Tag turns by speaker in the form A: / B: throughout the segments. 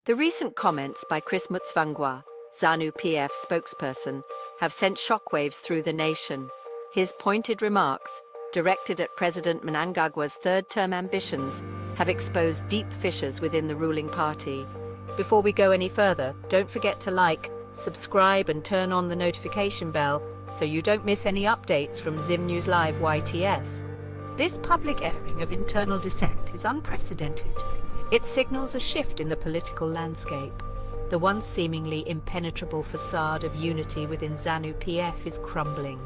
A: The recent comments by Chris Mutsvangwa, ZANU-PF spokesperson, have sent shockwaves through the nation. His pointed remarks, directed at President Mnangagwa's third-term ambitions, have exposed deep fissures within the ruling party. Before we go any further, don't forget to like, subscribe and turn on the notification bell so you don't miss any updates from Zim News Live YTS. This public airing of internal dissent is unprecedented. It signals a shift in the political landscape. The once seemingly impenetrable facade of unity within ZANU-PF is crumbling.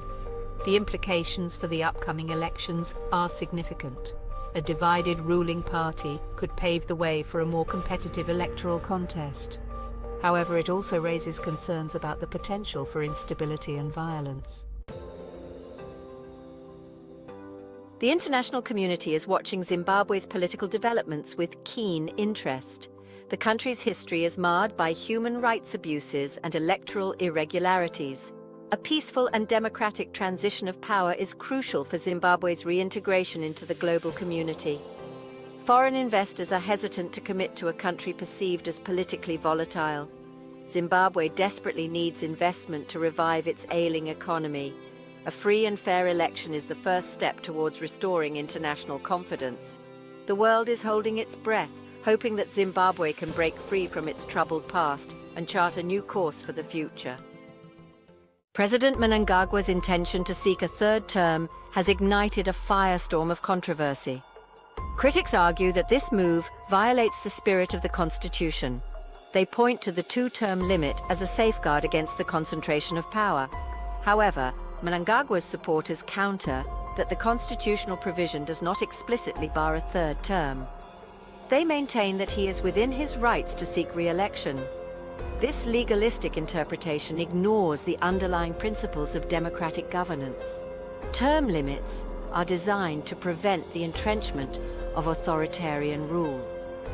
A: The implications for the upcoming elections are significant. A divided ruling party could pave the way for a more competitive electoral contest. However, it also raises concerns about the potential for instability and violence. The international community is watching Zimbabwe's political developments with keen interest. The country's history is marred by human rights abuses and electoral irregularities. A peaceful and democratic transition of power is crucial for Zimbabwe's reintegration into the global community. Foreign investors are hesitant to commit to a country perceived as politically volatile. Zimbabwe desperately needs investment to revive its ailing economy. A free and fair election is the first step towards restoring international confidence. The world is holding its breath, hoping that Zimbabwe can break free from its troubled past and chart a new course for the future. President Mnangagwa's intention to seek a third term has ignited a firestorm of controversy. Critics argue that this move violates the spirit of the Constitution. They point to the two-term limit as a safeguard against the concentration of power. However, Mnangagwa's supporters counter that the constitutional provision does not explicitly bar a third term. They maintain that he is within his rights to seek re-election. This legalistic interpretation ignores the underlying principles of democratic governance. Term limits are designed to prevent the entrenchment of authoritarian rule.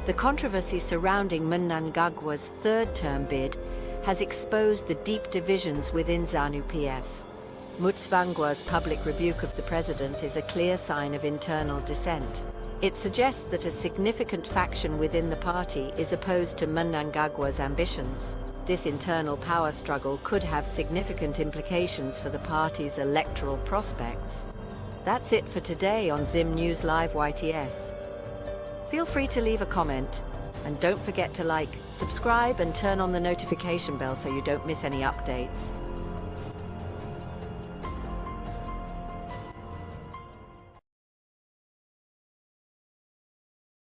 A: The controversy surrounding Mnangagwa's third-term bid has exposed the deep divisions within ZANU-PF. Mutsvangwa's public rebuke of the president is a clear sign of internal dissent. It suggests that a significant faction within the party is opposed to Mnangagwa's ambitions. This internal power struggle could have significant implications for the party's electoral prospects. That's it for today on Zim News Live YTS. Feel free to leave a comment, and don't forget to like, subscribe and turn on the notification bell so you don't miss any updates.